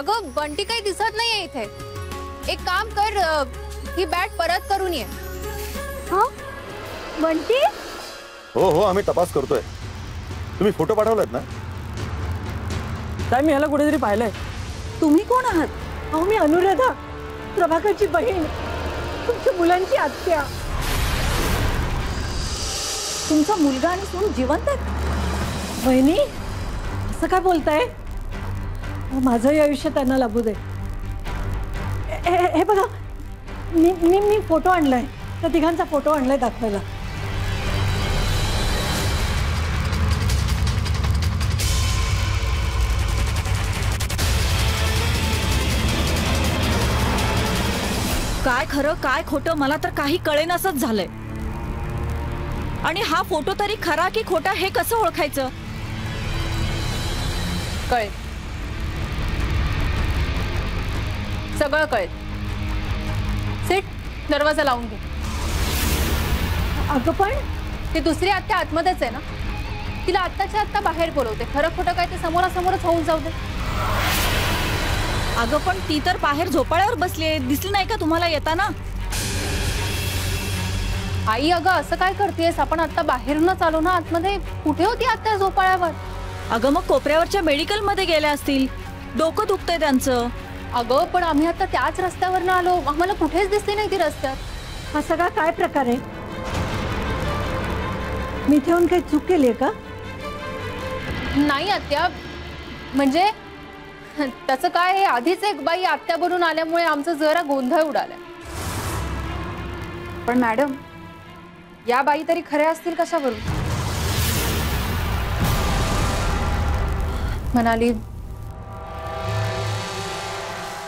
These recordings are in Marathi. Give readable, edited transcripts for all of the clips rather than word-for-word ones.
अगं बंटी काही दिसत नाहीये इथे. एक काम कर, ही बॅट परत करून ये. हा बंटी? हो हो आम्ही तपास करतोय. तुम्ही फोटो पाठवलात ना? काय मी ह्याला कुठेतरी पाहिलंय. तुम्ही कोण आहात? अहो मी अनुराधा, प्रभाकरची बहीण, तुमच्या मुलांची आत्या. तुमचा मुलगा आणि सून जिवंत आहेत? बहिणी असं काय बोलताय? माझंही आयुष्य त्यांना लाभू दे. हे बघा, मी फोटो आणलाय, त्या तिघांचा फोटो आणलाय दाखवायला. काय खरं काय खोटं मला तर काही कळेनासच झालंय. आणि हा फोटो तरी खरा की खोटा हे कसं ओळखायचं? कळेल, सगळं कळेल. सिट, दरवाजा लावून घे. अगं पण ती दुसरी आत्या आतमध्येच आहे ना, तिला आत्ताच्या आत्ता बाहेर बोलवते. खरं खोटं काय ते समोरासमोरच होऊन जाऊ दे. अगं पण ती तर बाहेर झोपाळ्यावर बसली, दिसली नाही का तुम्हाला येताना? आई अगं असं काय करतेस? आपण आता बाहेरूनच आलो ना आतमध्ये. कुठे होती आत्या झोपाळ्यावर? अगं मग कोपऱ्यावरच्या मेडिकल मध्ये गेल्या असतील, डोकं दुखतंय त्यांचं. अगं पण आम्ही आता त्याच रस्त्यावरनं आलो, आम्हाला कुठेच दिसली नाही ती रस्त्यात. हा सगळा काय प्रकार आहे? मी इथे येऊन काही चूक केली आहे का? नाही आत्या, म्हणजे त्याचं काय, हे आधीच एक बाई आत्या बनून आल्यामुळे आमचं जरा गोंधळ उडालाय. पण मॅडम, या बाई तरी खऱ्या असतील कशावरून? म्हणाली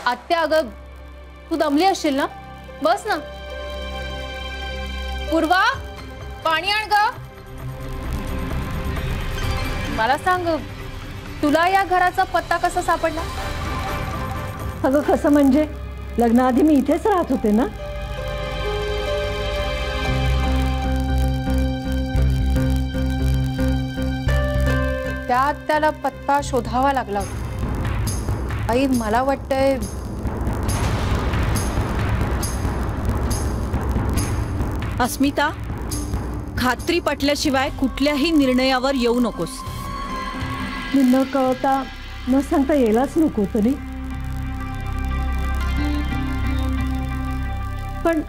आत्या अगं तू दमली असशील ना, बस ना. पूर्वा, पाणी आण ग. मला सांग, तुला या घराचा पत्ता कसा सापडला? अगं कसं म्हणजे, लग्नाआधी मी इथेच राहत होते ना. त्या आत्याला पत्ता शोधावा लागला होता. आई मला वाटतंय अस्मिता, खात्री पटल्याशिवाय कुठल्याही निर्णयावर येऊ नकोस. मी न कळता न सांगता यायलाच नको तरी. पण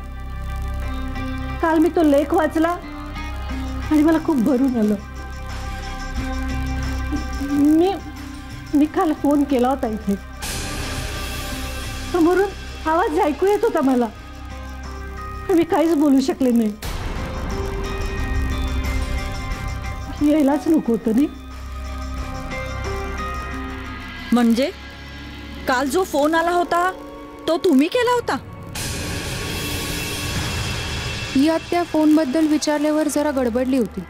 काल मी तो लेख वाचला आणि मला खूप भरून आलं. मी काल फोन केला होता इथे, समोरून आवाज ऐकू येत होता मला, मी काहीच बोलू शकले नाही. यायलाच नको होतं नाही. म्हणजे काल जो फोन आला होता तो तुम्ही केला होता? ही आत्या फोन बद्दल विचारल्यावर जरा गडबडली होती.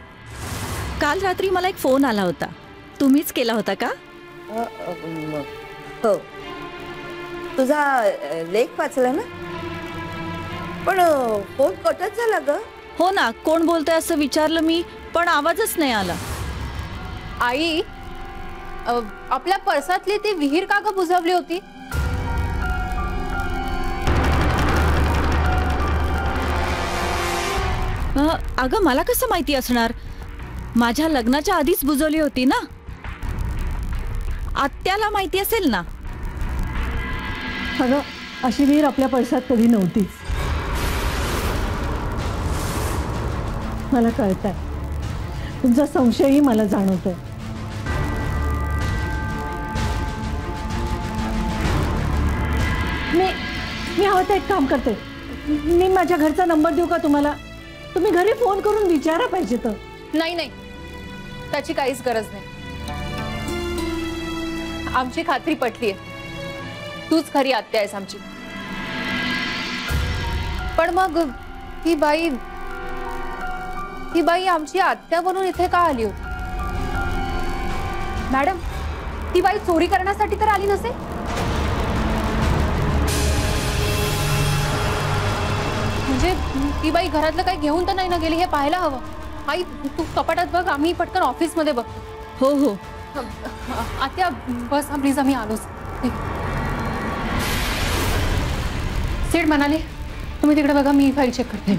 काल रात्री मला एक फोन आला होता, तुम्हीच केला होता का? हो, तुझा लेख वाचला ना. पण फोन कटच झाला ग. हो ना, कोण बोलतंय असं विचारलं मी, पण आवाजच नाही आला. आई, आपल्या पर्सातली ती विहीर का ग बुजवली होती? अगं मला कसं माहिती असणार, माझ्या लग्नाच्या आधीच बुजवली होती ना. आत्याला माहिती असेल ना. अगं अशी विहीर आपल्या पर्सात कधी नव्हतीच. मला कळतंय, तुमचा संशयही मला जाणवतोय. मी हवं तर एक काम करते, मी माझ्या घरचा नंबर देऊ का तुम्हाला? तुम्ही घरी फोन करून विचारा पाहिजे तर. नाही नाही, त्याची काहीच गरज नाही. आमची खात्री पटलीये, तूच खरी आत्या आहेस आमची. पण मग ही बाई आमची आत्या बनून इथे का आली होती? मॅडम, ती बाई चोरी करण्यासाठी तर आली नसेल. म्हणजे ती बाई घरातलं काही घेऊन तर नाही ना गेली, हे पाहायला हवं. आई तू कपाटात बघ, आम्ही पटकन ऑफिस मध्ये बघतो. हो हो. आत्या बस प्लीज, आम्ही आलोच. सेठ म्हणाले तुम्ही तिकडे बघा, मी फाईल चेक करते.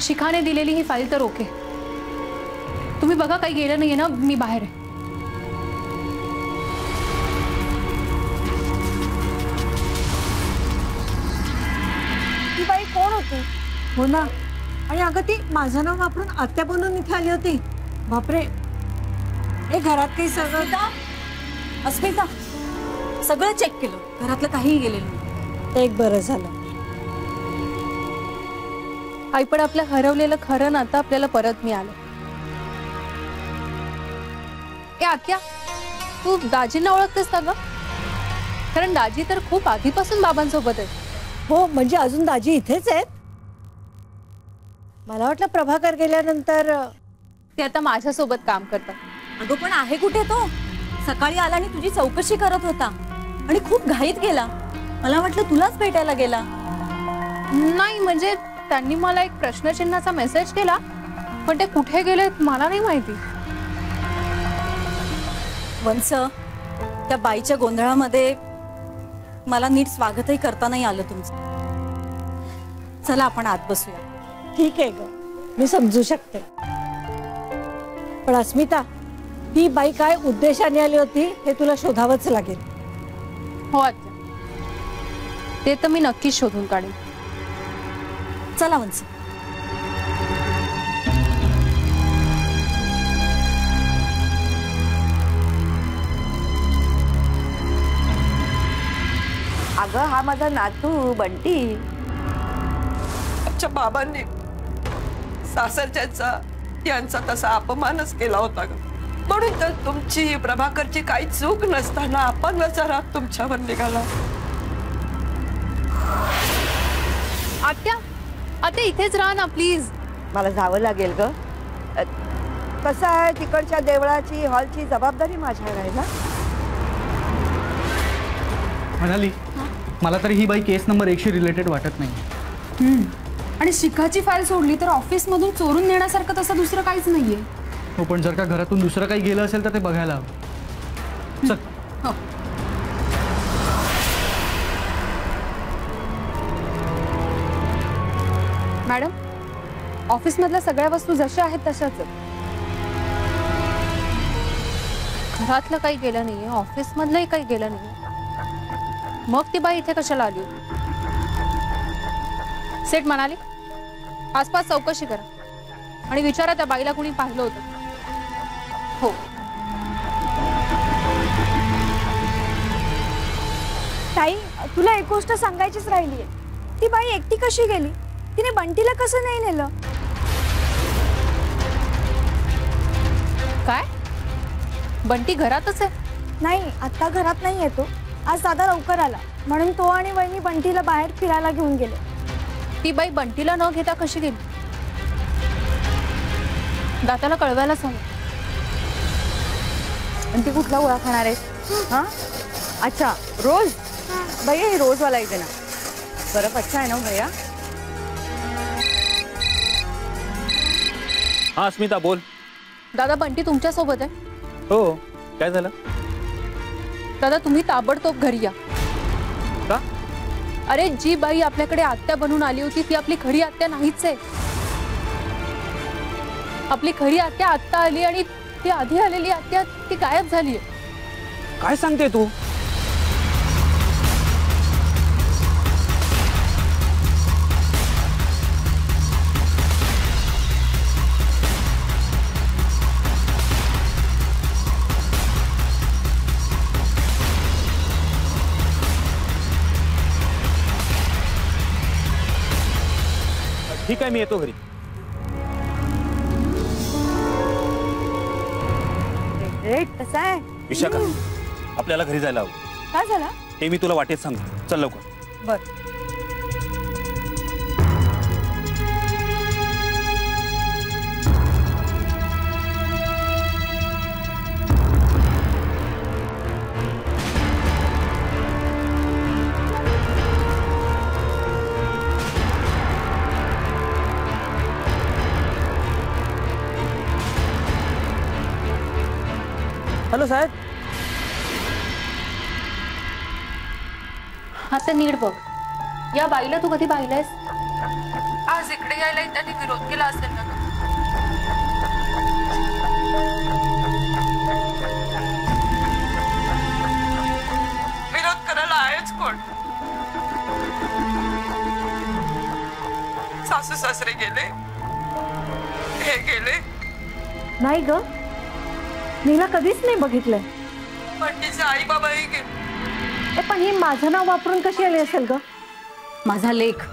शिखाने दिलेली ही फाईल तर ओके. तुम्ही बघा काही गेलं नाहीये ना, मी बाहेर आहे. ती बाई कोण होती? हो ना, आणि अगं ती माझं नाव वापरून आत्या बनून इथे आली होती. बापरे, हे घरात काही सगळं. अस्मिता, सगळं चेक केलं, घरातलं काहीही गेलेलं नाही. ते एक बरं झालं. आई पण आपलं हरवलेलं खरं नातं आपल्याला परत मिळालं. ए आक्या, तू दाजींना ओळखतेस का ग? कारण दाजी तर खूप आधीपासून बाबांसोबत आहे. हो, म्हणजे अजून दाजी इथेच आहेत. मला वाटलं प्रभाकर गेल्यानंतर. ते आता माझ्यासोबत काम करतात. अगं पण आहे कुठे तो? सकाळी आला आणि तुझी चौकशी करत होता आणि खूप घाईत गेला. मला वाटलं तुलाच भेटायला गेला. नाही म्हणजे त्यांनी मला एक प्रश्नचिन्हाचा मेसेज केला, पण ते कुठे गेलेत मला नाही माहिती. वंस, त्या बाईच्या गोंधळामध्ये मला नीट स्वागतही करता नाही आलं तुमचं. चला आपण आत बसूया. ठीक आहे ग, मी समजू शकते. पण अस्मिता, ती बाई काय उद्देशाने आली होती हे तुला शोधावंच लागेल. हो आत्या, ते तर मी नक्कीच शोधून काढेन. चला वंस. अगं हा माझा नातू बंटी. आमच्या बाबांनी सासरच्याचा यांचा तसा अपमानच केला होता ग. म्हणून तर तुमची प्रभाकरची काही चूक नसताना आपण जरा तुमच्यावर निघाला. आत्या, आत्या इथेच राहा ना प्लीज. मला जावं लागेल ग. कसं आहे, तिकडच्या देवळाची हॉलची जबाबदारी माझ्यावर आहे ना. म्हणाली मला तरी ही बाई केस नंबर 1शी रिलेटेड वाटत नाही. आणि शिखाची फाईल सोडली तर ऑफिस मधून चोरून नेण्यासारखं तसं दुसरं काहीच नाहीये. हो, पण जर का घरातून दुसरं काही गेलं असेल तर ते बघायला हवं. चल. हो. मॅडम, ऑफिस मधल्या सगळ्या वस्तू जशा आहेत तशाच आहेत. घरातलं काही गेलं नाहीये, ऑफिस मधलंही काही गेलं नाहीये. मग ती बाई इथे कशाला आली होती? सेठ म्हणाले आसपास चौकशी करा आणि विचारा त्या बाईला कोणी पाहिलं होतं. हो. ताई, तुला एक गोष्ट सांगायचीच राहिली आहे. ती बाई एकटी कशी गेली? तिने बंटीला कसं नाही नेलं? काय? बंटी घरातच आहे? नाही, आता घरात नाही येतो. आज दादा लवकर आला म्हणून तो आणि वहिनी बंटीला बाहेर फिरायला घेऊन गेले. ती बाई बंटीला न घेता कशी गेली? दादाला कळवायलाच हवं. आणि ती कुठला गोळा खाणार आहेस? हा, अच्छा, रोज. भैया हे रोजवाला इथे ना. बरं, अच्छा आहे ना भैया. हा अस्मिता बोल. दादा, बंटी तुमच्या सोबत आहे? हो, काय झालं? दादा, तुम्ही ताबडतोब घरी या. का? अरे, जी बाई आपल्याकडे आत्या बनून आली होती ती आपली खरी आत्या नाहीच आहे. आपली खरी आत्या आत्ता आली आणि ती आधी आलेली आत्या ती गायब झालीये. काय सांगते तू? ठीक आहे, मी येतो घरी. रेट कसा आहे? विशाखा, आपल्याला घरी जायला हवं. काय झालं? ते मी तुला वाटेत सांगतो. चल लवकर. बर. हॅलो साहेब. आता नीट बघ, या बाईला तू कधी पाहिलंयस? आज इकडे यायला त्यांनी विरोध केला असेल ना. विरोध करायला आहेच कोण? सासू सासरे गेले, हे गेले. नाही ग, नीला कधीच नाही बघितलंय. पण तिचे आई बाबाही गेले. पण ही माझं नाव वापरून कशी आली असेल ग? माझा लेख,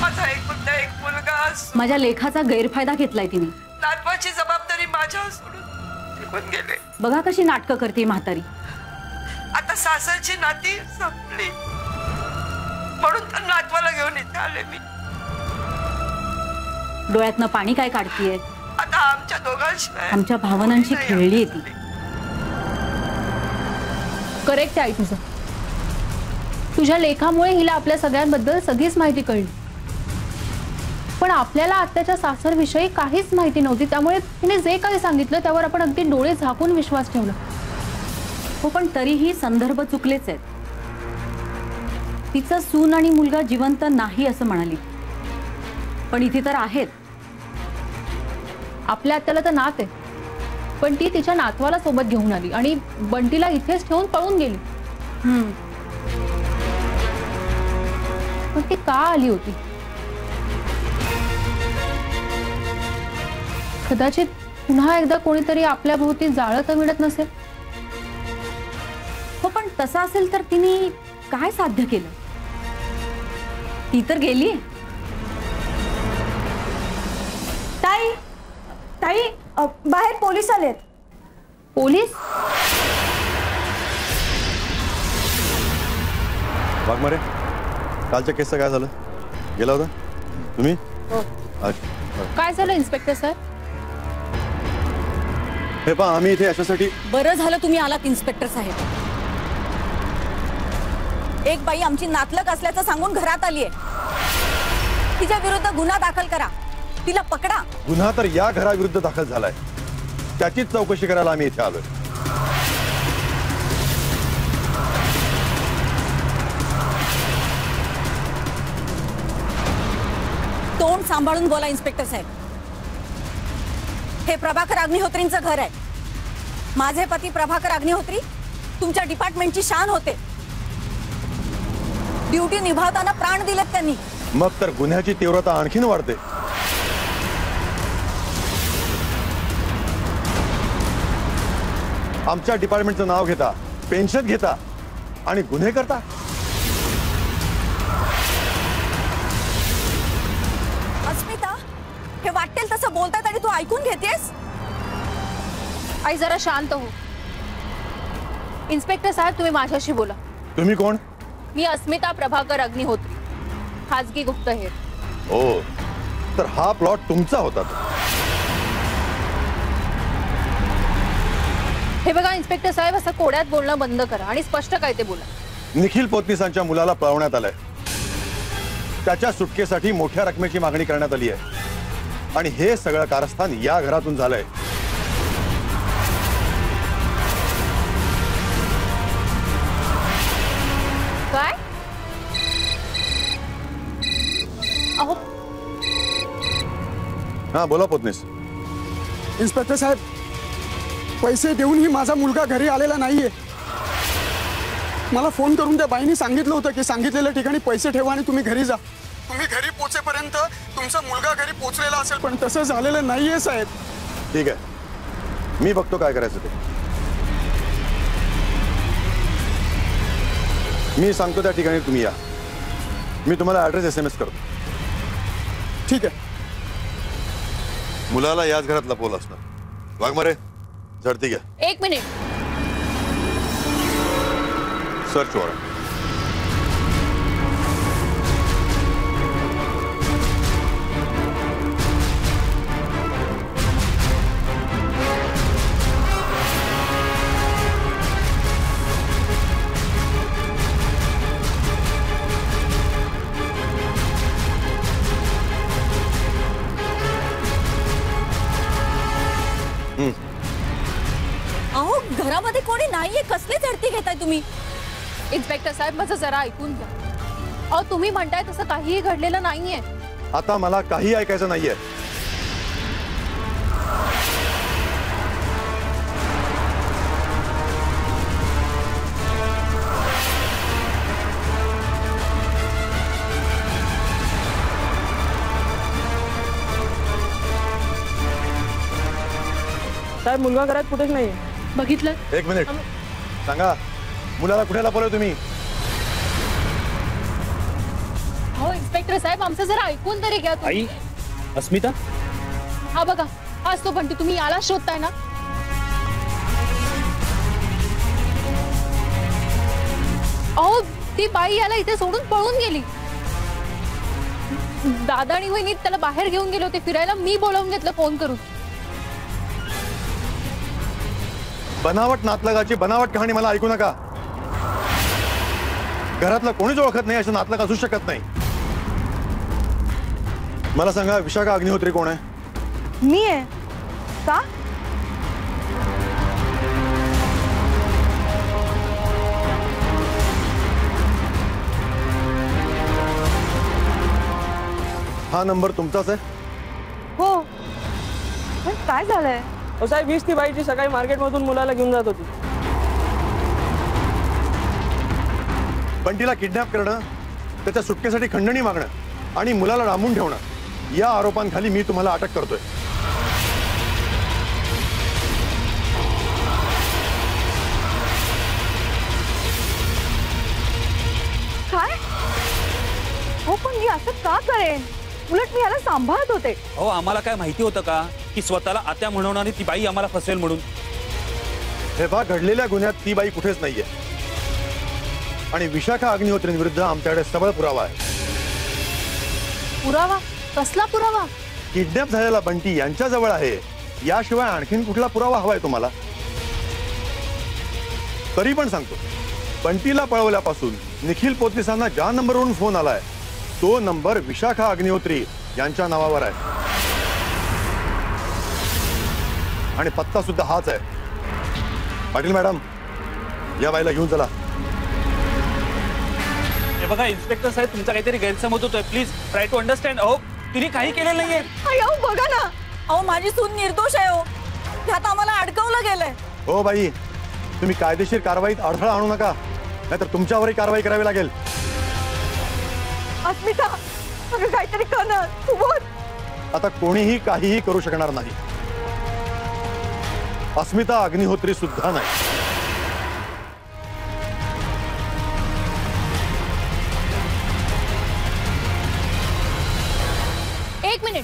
माझा एक मुलगा माझ्या लेखाचा गैरफायदा घेतलाय तिने. नातवाची जबाबदारी माझ्यावर सोडून निघून गेले. बघा कशी नाटकं करते म्हातारी. आता सासरची नाती संपली म्हणून तर नातवाला घेऊन इथे आले मी. डोळ्यातनं पाणी काय काढतीये? आता आमच्या दोघांशिवाय आमच्या भावनांशी खेळली ती. करेक्ट आहे तुझं. तुझ्या लेखामुळे हिला आपल्या सगळ्यांबद्दल सगळीच माहिती कळली. पण आपल्याला आत्याच्या सासरविषयी काहीच माहिती नव्हती, त्यामुळे तिने जे काही सांगितलं त्यावर आपण अगदी डोळे झाकून विश्वास ठेवला. हो, पण तरीही संदर्भ चुकलेच आहेत. तिचा सून आणि मुलगा जिवंत नाही असं म्हणाली, पण इथे तर आहेत. आपल्या आत्याला तर नात आहे, पण ती तिच्या नातवाला सोबत घेऊन आली आणि बंटीला इथेच ठेवून पळून गेली. पण ती का आली होती? कदाचित पुन्हा एकदा कोणीतरी आपल्या भोवती जाळं तर मिळत नसेल. हो, पण तसं असेल तर तिने काय साध्य केलं? ती तर गेली. ताई ताई बाहेर पोलीस आलेत. पोलीस? वाघमारे, कालच्या केसचं काय झालं? गेला होता तुम्ही? काय झालं इन्स्पेक्टर सर? हे पहा, आम्ही इथे याच्यासाठी. बरं झालं तुम्ही आलात इन्स्पेक्टर साहेब. एक बाई आमची नातलग असल्याचं सांगून घरात आलीये. तिच्या विरुद्ध गुन्हा दाखल करा, तिला पकडा. गुन्हा तर या घराविरुद्ध दाखल झालाय, त्याचीच चौकशी करायला आम्ही इथे आलोय. तोंड सांभाळून बोला इन्स्पेक्टर साहेब. हे प्रभाकर अग्निहोत्रींचं घर आहे. माझे पती प्रभाकर अग्निहोत्री तुमच्या डिपार्टमेंटची शान होते. ड्युटी निभावताना प्राण दिलेत त्यांनी. मग तर गुन्ह्याची तीव्रता आणखीन वाढते. आमच्या डिपार्टमेंटचं नाव घेता, पेन्शन घेता आणि गुन्हे करता. अस्मिता, हे वाटेल तसं बोलतात आणि तू ऐकून घेतेस? आई जरा शांत हो. इन्स्पेक्टर साहेब, तुम्ही माझ्याशी बोला. तुम्ही कोण? मी अस्मिता प्रभाकर अग्निहोत्री, खाजगी गुप्तहेर. ओ, तर हा प्लॉट तुमचा होता. हे बघा इन्स्पेक्टर साहेब, असं कोड्यात बोलणं बंद करा आणि स्पष्ट काय ते बोला. निखिल पोतनीसांच्या मुलाला पळवण्यात आलंय. त्याच्या सुटकेसाठी मोठ्या रकमेची मागणी करण्यात आली आहे आणि हे सगळं कारस्थान या घरातून झालंय. काय? अहो, हा बोला पोतनीस. इन्स्पेक्टर साहेब, पैसे देऊनही माझा मुलगा घरी आलेला नाहीये. मला फोन करून त्या बाईंनी सांगितलं होतं की सांगितलेल्या ठिकाणी पैसे ठेवा आणि तुम्ही घरी जा. तुम्ही घरी पोहोचेपर्यंत तुमचा मुलगा घरी पोहोचलेला असेल, पण तसं झालेलं नाहीये साहेब. ठीक आहे, मी बघतो काय करायचं ते. मी सांगतो त्या ठिकाणी तुम्ही या. मी तुम्हाला ऍड्रेस SMS करतो. ठीक आहे. मुलाला याच घरात लपवलं असणार. वाघमारे, झडती घ्या. एक मिनिट. Search warrant. कोणी नाहीये, कसली झडती घेताय तुम्ही? इन्स्पेक्टर साहेब माझं जरा ऐकून घ्या. अहो तुम्ही म्हणताय तसं काहीही घडलेलं नाहीये. आता मला काही ऐकायचं नाहीये. साहेब मुलगा घरात कुठेच नाहीये. बघितलं? एक मिनिट सांगा, मुलाला कुठे लपवलंय तुम्ही? हो इन्स्पेक्टर साहेब आमचं जरा ऐकून तरी घ्या तुम्ही. आई, अस्मिता, हा बघा आज तो बंटी, तुम्ही याला शोधताय ना? अहो ती बाई याला इथे सोडून पळून गेली. दादा आणि वहिनी त्याला बाहेर घेऊन गेले होते फिरायला, मी बोलावून घेतलं फोन करून. बनावट नातलगाची बनावट कहाणी मला ऐकू नका. घरातलं कोणीच ओळखत नाही असं नातलग असू शकत नाही. मला सांगा, विशाखा अग्निहोत्री कोण आहे? मी आहे का? हा नंबर तुमचाच आहे? हो. पण काय झालंय? साहेब हीच ती बाई जी सकाळी मार्केटमधून मुलाला घेऊन जात होती. बंटीला किडनॅप करणं, त्याच्या सुटकेसाठी खंडणी मागणं आणि मुलाला डांबून ठेवणं, या आरोपांखाली मी तुम्हाला अटक करतोय. काय? हो पण मी असं का करेन? उलट मी याला सांभाळत होते. हो आम्हाला काय माहिती होतं का की स्वतःला आत्या म्हणवणारी ती बाई आम्हाला फसवेल म्हणून? हे बा, घडलेल्या गुन्ह्यात ती बाई कुठेच नाहीये आणि विशाखा अग्निहोत्रींविरुद्ध आमच्याकडे सबळ पुरावा आहे. पुरावा? कसला पुरावा? किडनॅप झालेला बंटी यांच्या जवळ आहे, याशिवाय आणखीन कुठला पुरावा हवाय तुम्हाला? तरी पण सांगतो, बंटीला पळवल्यापासून निखिल पोतनीसांना ज्या नंबरवरून फोन आलाय तो नंबर विशाखा अग्निहोत्री यांच्या नावावर आहे आणि पत्ता सुद्धा हाच आहे. पाटील मॅडम, या बाईला घेऊन चला. हे बघा इन्स्पेक्टर साहेब, तुमचा काहीतरी गैरसमज होतोय. Please try to understand. अहो तिने काही केलेलं नाहीये. अहो बघा ना, अहो माझी सून निर्दोष आहे. हो ह्यात आम्हाला अडकवलं गेलंय. हो बाई, तुम्ही कायदेशीर कारवाईत अडथळा आणू नका, नाहीतर तुमच्यावरही कारवाई करावी लागेल. अस्मिता, अगं काहीतरी कर ना, तू बोल. आता कोणीही काहीही करू शकणार नाही. अस्मिता अग्निहोत्री सुद्धा नाही. एक मिनिट.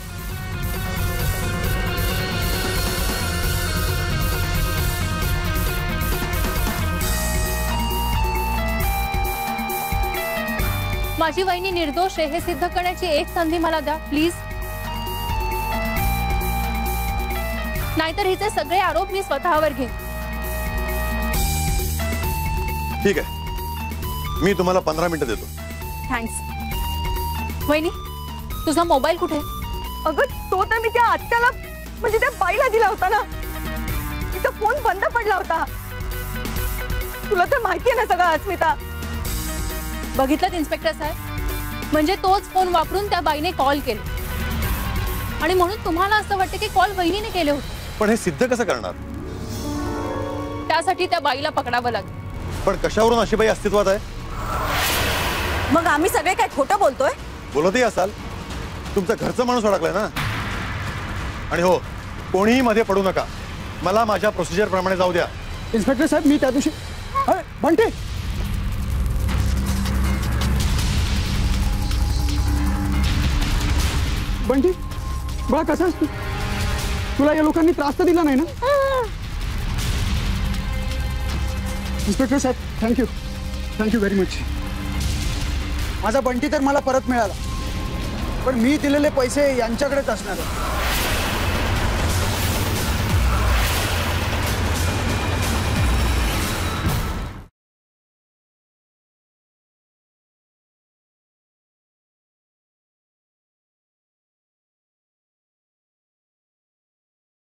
माझी वहिनी निर्दोष आहे हे सिद्ध करण्याची एक संधी मला द्या प्लीज. नाहीतर हिचे सगळे आरोप मी स्वतःवर घेईन. ठीक आहे, मी तुम्हाला 15 मिनिटं देतो. थँक्स. वहिनी, तुझा मोबाईल कुठे? अगं तो तर मी त्या आत्याला, म्हणजे त्या बाईला दिला होता ना. तिचा फोन बंद पडला होता. तुला तर माहिती आहे ना सगळं अस्मिता. बघितलं इन्स्पेक्टर साहेब, म्हणजे तोच फोन वापरून त्या बाईने कॉल केले आणि म्हणून तुम्हाला असं वाटतं की कॉल वहिनीने केले होते. पण हे सिद्ध कसं करणार? त्यासाठी त्या बाईला पकडावं लागेल. पण कशावरून अशी बाई अस्तित्वात आहे? मग आम्ही सगळे काय खोटं बोलतोय? बोलतही असाल, तुमचा घरचा माणूस अडकलाय ना. आणि हो, कोणीही मध्ये पडू नका, मला माझ्या प्रोसिजर प्रमाणे जाऊ द्या. इन्स्पेक्टर साहेब, मी त्या दिवशी बंटी, बंटी बघा कसं असतो. तुला या लोकांनी त्रास तर दिला नाही ना? इन्स्पेक्टर साहेब, थँक्यू, थँक्यू व्हेरी मच. माझा बंटी तर मला परत मिळाला, पण मी दिलेले पैसे यांच्याकडेच असणार.